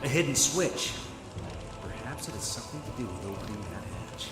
A hidden switch. Perhaps it has something to do with opening that hatch.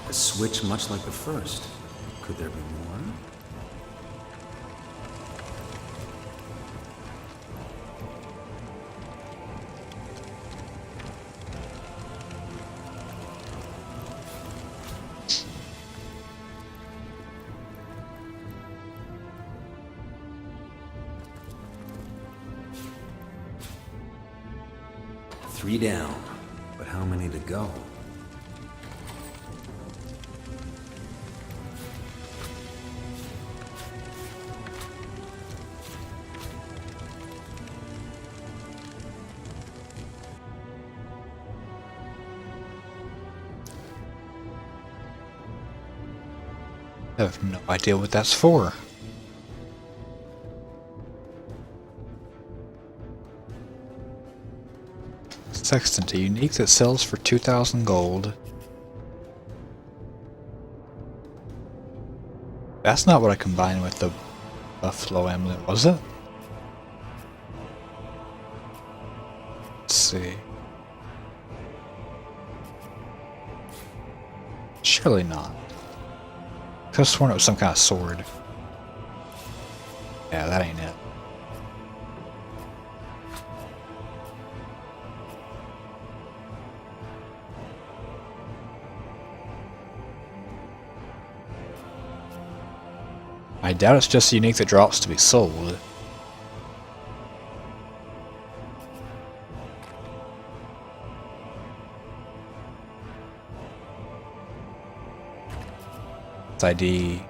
A switch much like the first. Could there be more? Three down, but how many to go? I have no idea what that's for. Sextant, a unique that sells for 2,000 gold. That's not what I combined with the Buffalo Amulet, was it? Let's see. Surely not. I could have sworn it was some kind of sword. Yeah, that ain't it. I doubt it's just a unique that drops to be sold. It's ID.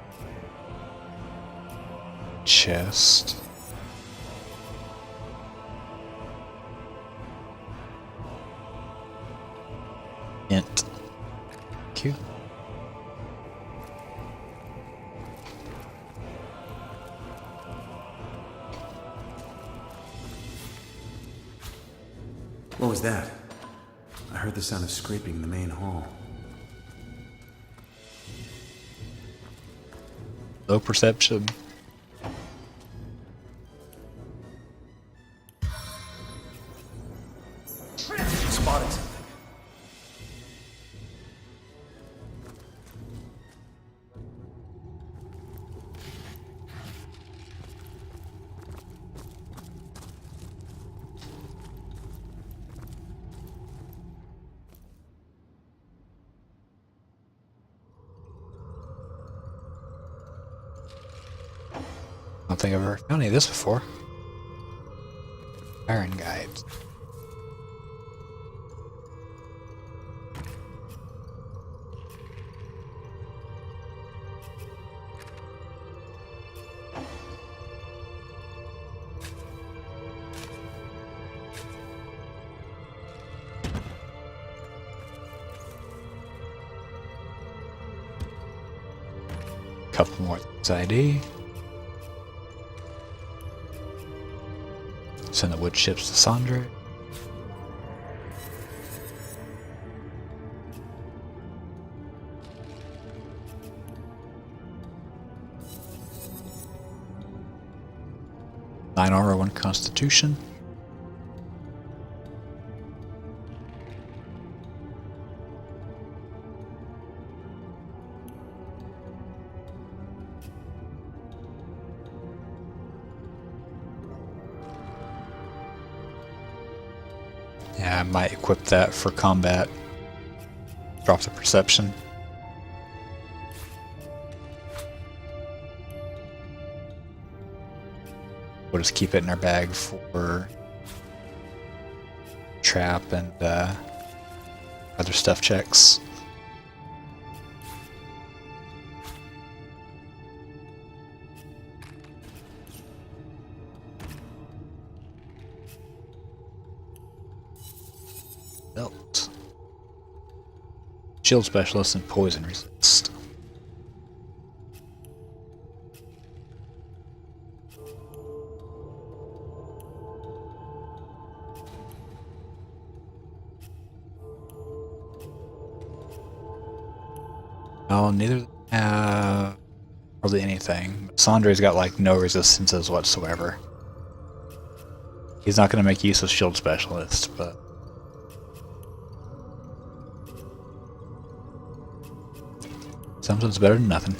Chest. Int. Q. What was that? I heard the sound of scraping in the main hall. Low perception. Spotted something. I don't think I've ever found any of this before. Iron guides. Couple more ID. Send the wood chips to Sandra. Nine armor, 1 constitution. Yeah, I might equip that for combat. Drop the perception. We'll just keep it in our bag for trap and other stuff checks. Belt. Shield specialist and poison resist. Oh, neither Hardly anything. Sandre's got like no resistances whatsoever. He's not going to make use of Shield Specialist, but something's better than nothing.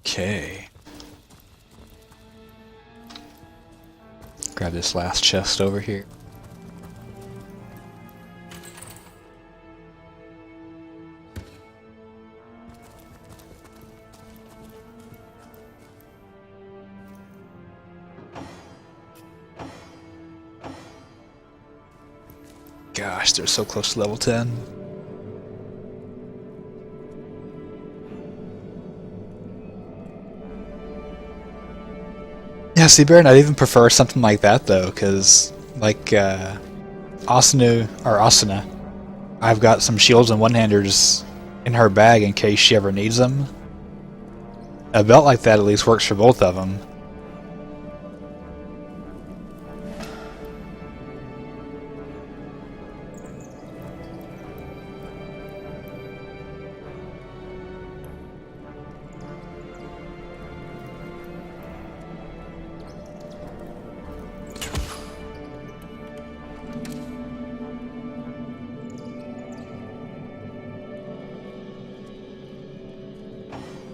Okay. Grab this last chest over here. Gosh, they're so close to level 10. Yeah, see, Baron, I'd even prefer something like that, though, because, like, Asuna, I've got some shields and one-handers in her bag in case she ever needs them. A belt like that at least works for both of them.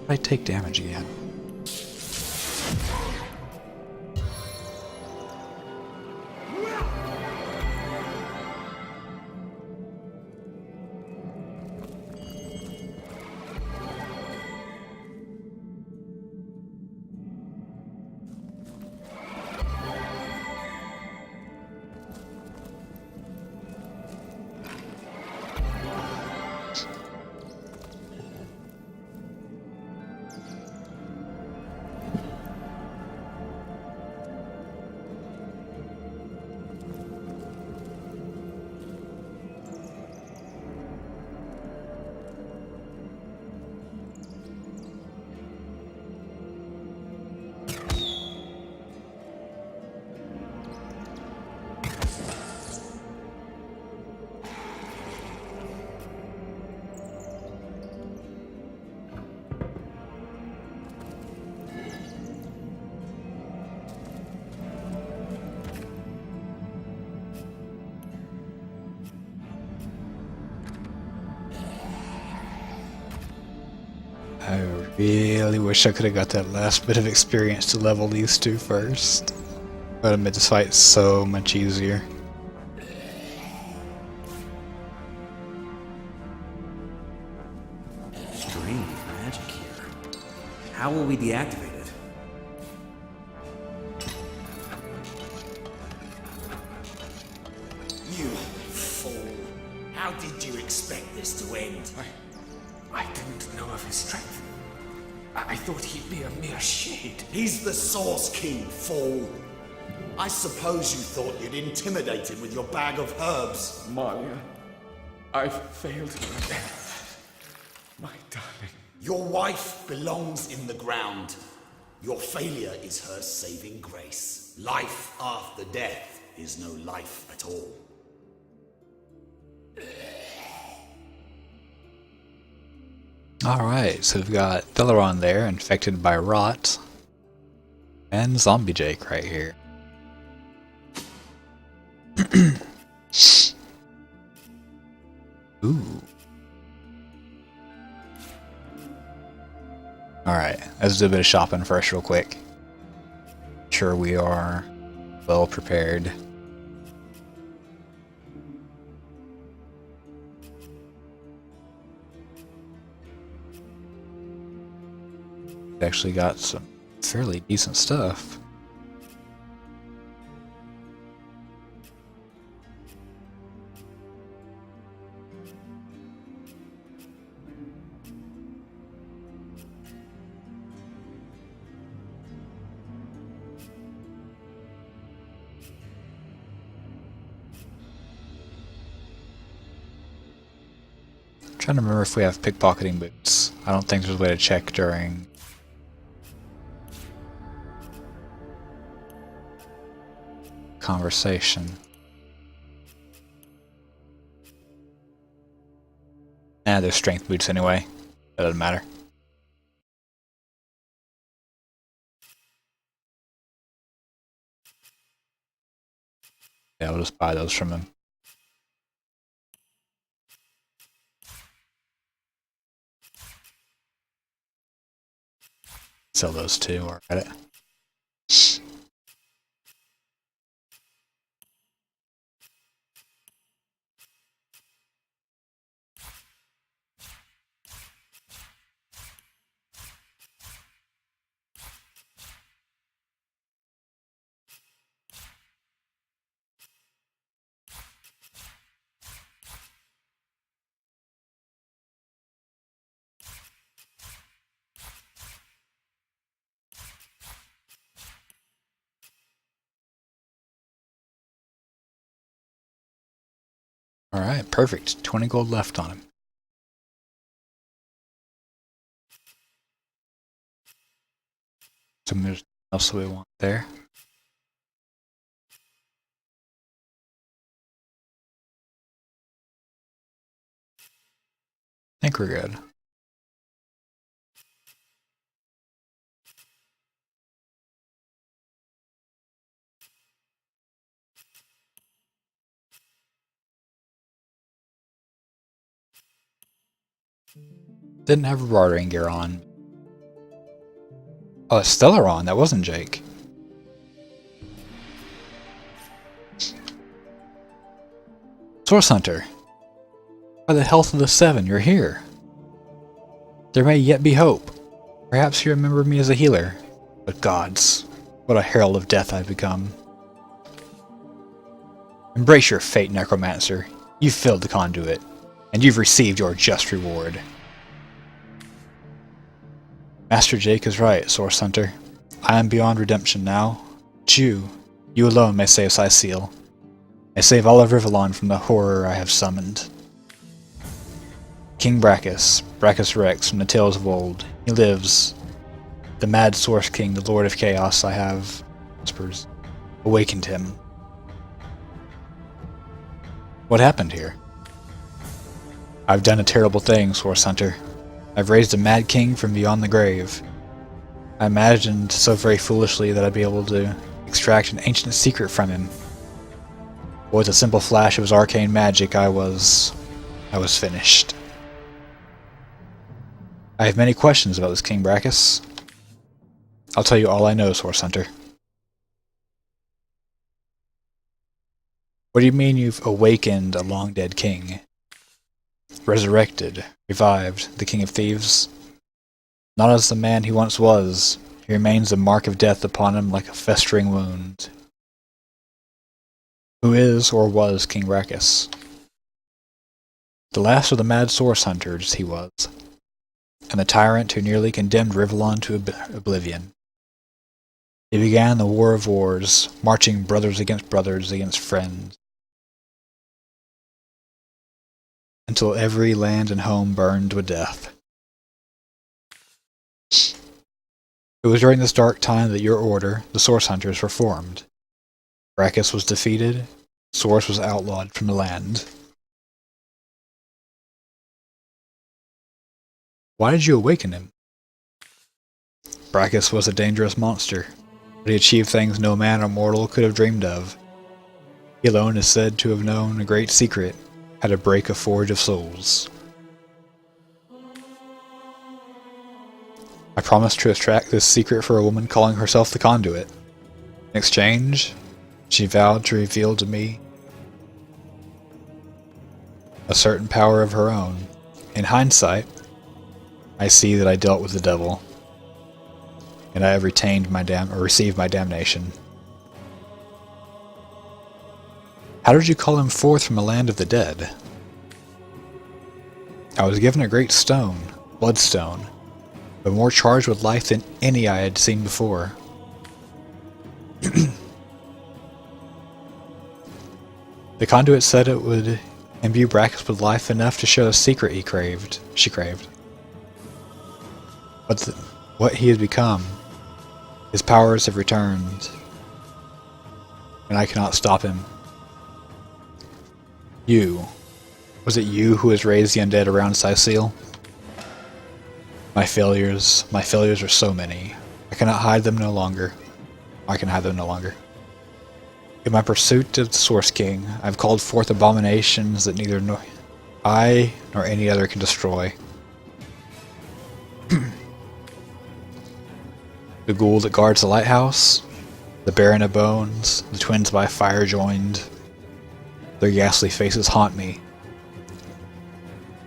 I take damage again. I really wish I could have got that last bit of experience to level these two first. Would have made this fight so much easier. Strange magic here. How will we deactivate it? You fool. How did you expect this to end? I didn't know of his strength. I thought he'd be a mere shade. He's the Source King, fool. I suppose you thought you'd intimidate him with your bag of herbs. Malia, I've failed you again. My darling. Your wife belongs in the ground. Your failure is her saving grace. Life after death is no life at all. Alright, so we've got Delaron there, infected by rot. And Zombie Jake right here. Ooh. Alright, let's do a bit of shopping first real quick. Sure we are well prepared. Actually got some fairly decent stuff. Trying to remember if we have pickpocketing boots. I don't think there's a way to check during conversation. There's strength boots anyway. That doesn't matter. Yeah, I'll just buy those from him. Sell those too, or at it. Alright, perfect. 20 gold left on him. So there's nothing else we want there. I think we're good. Didn't have a bartering gear on. Oh, Stellaron, that wasn't Jake. Source Hunter. By the health of the Seven, you're here. There may yet be hope. Perhaps you remember me as a healer. But gods, what a herald of death I've become. Embrace your fate, Necromancer. You've filled the conduit, and you've received your just reward. Master Jake is right, Source Hunter. I am beyond redemption now. But you alone may save Cyseal. May save all of Rivellon from the horror I have summoned. King Brachus, Brachus Rex from the tales of old. He lives. The mad Source King, the Lord of Chaos, I have, whispers, awakened him. What happened here? I've done a terrible thing, Source Hunter. I've raised a mad king from beyond the grave. I imagined so very foolishly that I'd be able to extract an ancient secret from him. But with a simple flash of his arcane magic, I was finished. I have many questions about this King Brachus. I'll tell you all I know, Source Hunter. What do you mean you've awakened a long-dead king? Resurrected, revived, the King of Thieves? Not as the man he once was. He remains a mark of death upon him like a festering wound. Who is, or was, King Brachus? The last of the mad Source Hunters, he was, and the tyrant who nearly condemned Rivellon to oblivion. He began the War of Wars, marching brothers against friends, until every land and home burned with death. It was during this dark time that your order, the Source Hunters, were formed. Brachus was defeated, Source was outlawed from the land. Why did you awaken him? Brachus was a dangerous monster, but he achieved things no man or mortal could have dreamed of. He alone is said to have known a great secret, how to break a forge of souls. I promised to extract this secret for a woman calling herself the Conduit. In exchange, she vowed to reveal to me a certain power of her own. In hindsight, I see that I dealt with the devil, and I have received my damnation. How did you call him forth from a land of the dead? I was given a great stone, bloodstone, but more charged with life than any I had seen before. The conduit said it would Imbue Brachus with life enough to show the secret she craved. What he has become, his powers have returned, and I cannot stop him. Was it you who has raised the undead around Sicile? My failures are so many. I cannot hide them no longer. I can hide them no longer. In my pursuit of the Source King, I have called forth abominations that neither I nor any other can destroy. The ghoul that guards the lighthouse, the Baron of Bones, the twins by fire joined. Their ghastly faces haunt me,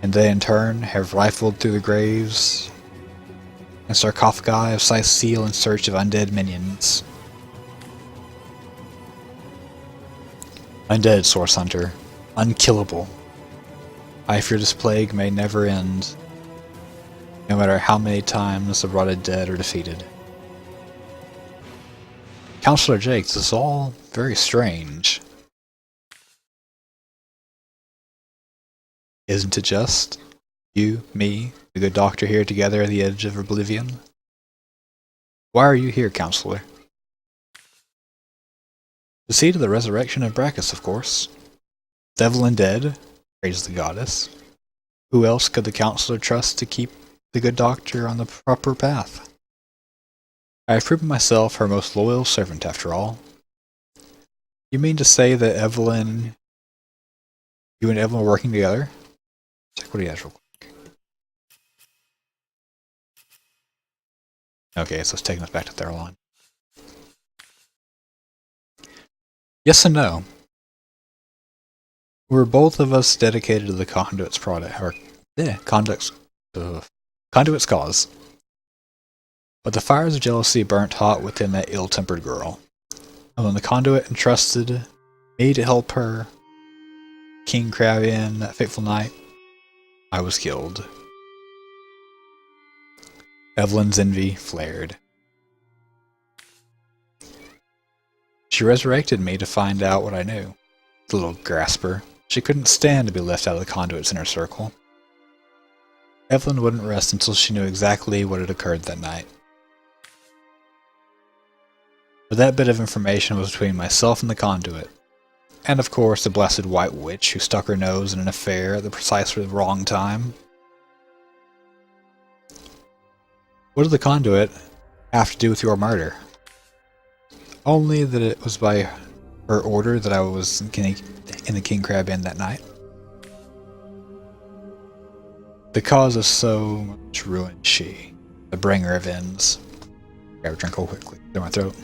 and they in turn have rifled through the graves and sarcophagi of Sicile in search of undead minions. Undead, Source Hunter. Unkillable. I fear this plague may never end, no matter how many times the rotted dead are defeated. Counselor Jake, this is all very strange. Isn't it just you, me, the good doctor here together at the edge of oblivion? Why are you here, Counselor? To see to the resurrection of Brachus, of course. Evelyn dead, praise the goddess. Who else could the Counselor trust to keep the good doctor on the proper path? I have proven myself her most loyal servant, after all. You mean to say that you and Evelyn were working together? Check what he has real quick. Okay, so it's taking us back to Theralon. Yes and no. We're both of us dedicated to the Conduit's Conduit's cause. But the fires of jealousy burnt hot within that ill-tempered girl. And when the Conduit entrusted me to help her King Crab in that fateful night, I was killed. Evelyn's envy flared. She resurrected me to find out what I knew. The little grasper. She couldn't stand to be left out of the Conduit's inner circle. Evelyn wouldn't rest until she knew exactly what had occurred that night. But that bit of information was between myself and the Conduit. And of course the blessed White Witch who stuck her nose in an affair at the precisely wrong time. What did the Conduit have to do with your murder? Only that it was by her order that I was in the King Crab Inn that night. The cause of so much ruin she, the bringer of ends. Grab a drink real quickly, clear my throat.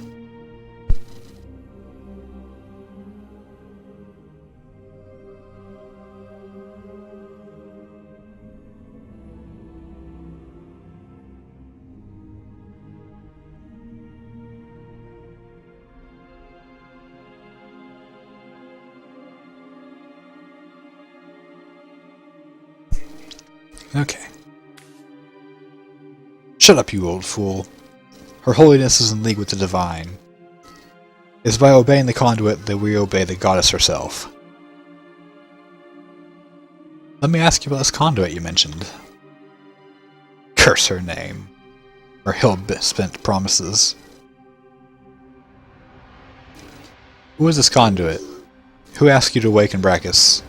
Okay. Shut up, you old fool. Her holiness is in league with the divine. It is by obeying the Conduit that we obey the goddess herself. Let me ask you about this Conduit you mentioned. Curse her name. Her hell-spent promises. Who is this Conduit? Who asked you to awaken Brachus?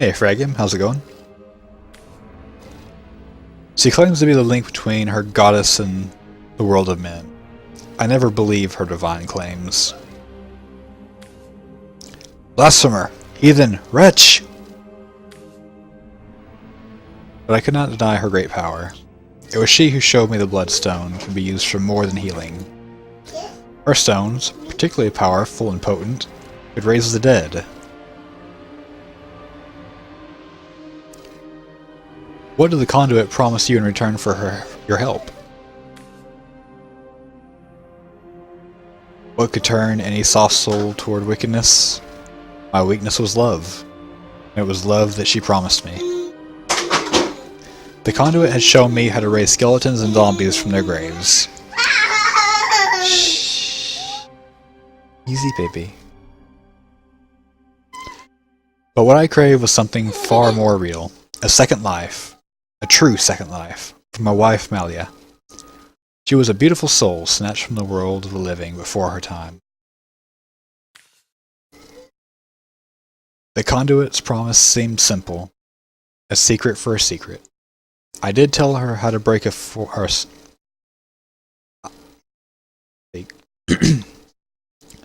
Hey Fragim, how's it going? She claims to be the link between her goddess and the world of men. I never believe her divine claims. Blasphemer! Heathen! Wretch! But I could not deny her great power. It was she who showed me the bloodstone could be used for more than healing. Her stones, particularly powerful and potent, could raise the dead. What did the Conduit promise you in return for your help? What could turn any soft soul toward wickedness? My weakness was love, and it was love that she promised me. The Conduit had shown me how to raise skeletons and zombies from their graves. Shh. Easy, baby. But what I craved was something far more real. A second life. A true second life. For my wife, Malia. She was a beautiful soul snatched from the world of the living before her time. The conduit's promise seemed simple. A secret for a secret. I did tell her how to break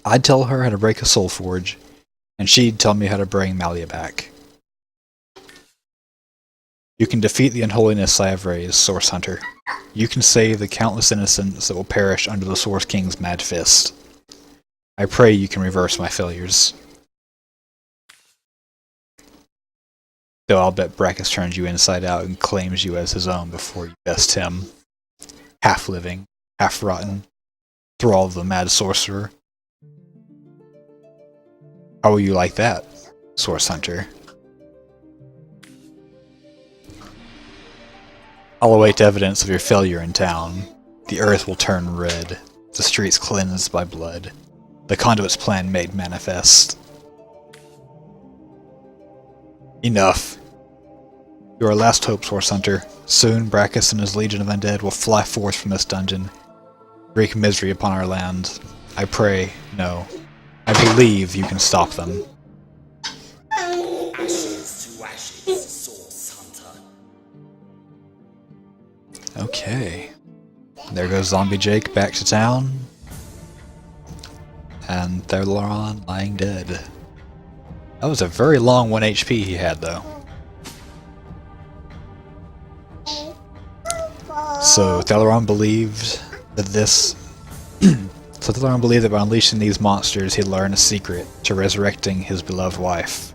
I'd tell her how to break a soul forge, and she'd tell me how to bring Malia back. You can defeat the unholiness I have raised, Source Hunter. You can save the countless innocents that will perish under the Source King's mad fist. I pray you can reverse my failures. Though I'll bet Brachus turns you inside out and claims you as his own before you best him. Half-living, half-rotten, thrall of the mad sorcerer. How will you like that, Source Hunter? I'll await evidence of your failure in town. The earth will turn red, the streets cleansed by blood, the conduit's plan made manifest. Enough. You are our last hope, Source Hunter. Soon, Brachus and his legion of undead will fly forth from this dungeon, wreak misery upon our land. I pray, no. I believe you can stop them. Ashes to ashes, Source Hunter. Okay. There goes Zombie Jake back to town. And Thelaron lying dead. That was a very long 1 HP he had, though. So Thelaron believed that that by unleashing these monsters he'd learn a secret to resurrecting his beloved wife.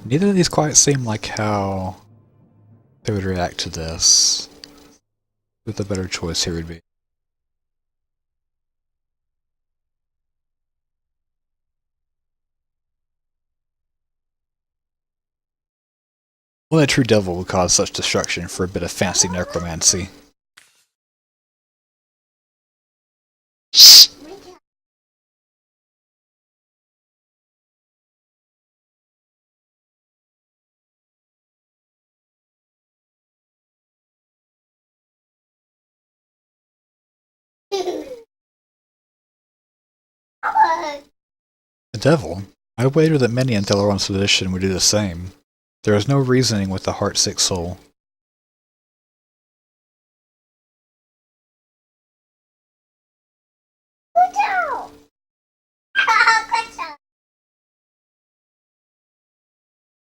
Neither of these quite seem like how they would react to this. Who the better choice here would be. Only a true devil would cause such destruction for a bit of fancy necromancy. The devil? I wager that many in Thelaron's position would do the same. There is no reasoning with the heart-sick soul.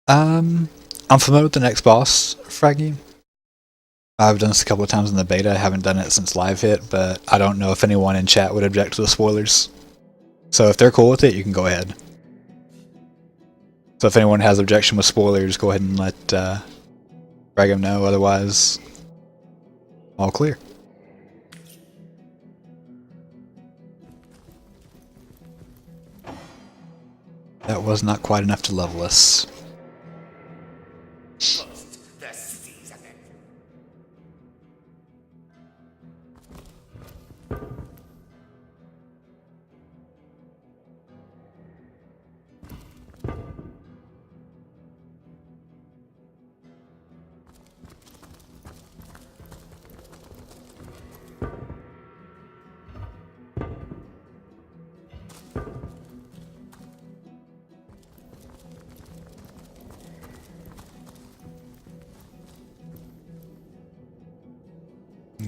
I'm familiar with the next boss, Fraggy. I've done this a couple of times in the beta. I haven't done it since live hit, but I don't know if anyone in chat would object to the spoilers. So if they're cool with it, you can go ahead. So if anyone has objection with spoilers, go ahead and let Fragum know. Otherwise, all clear. That was not quite enough to level us. First, the season.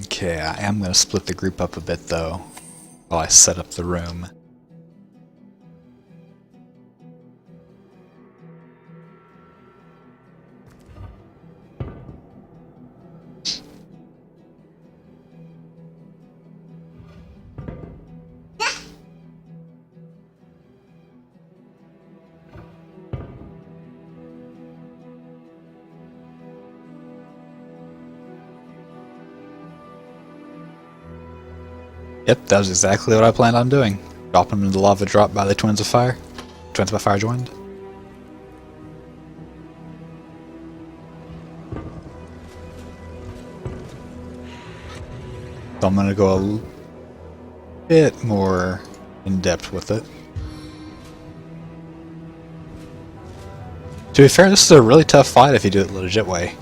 Okay, I am going to split the group up a bit though, while I set up the room. Yep, that was exactly what I planned on doing. Dropping them in the lava drop by the Twins of Fire. Twins by Fire joined. So I'm gonna go a bit more in depth with it. To be fair, this is a really tough fight if you do it the legit way.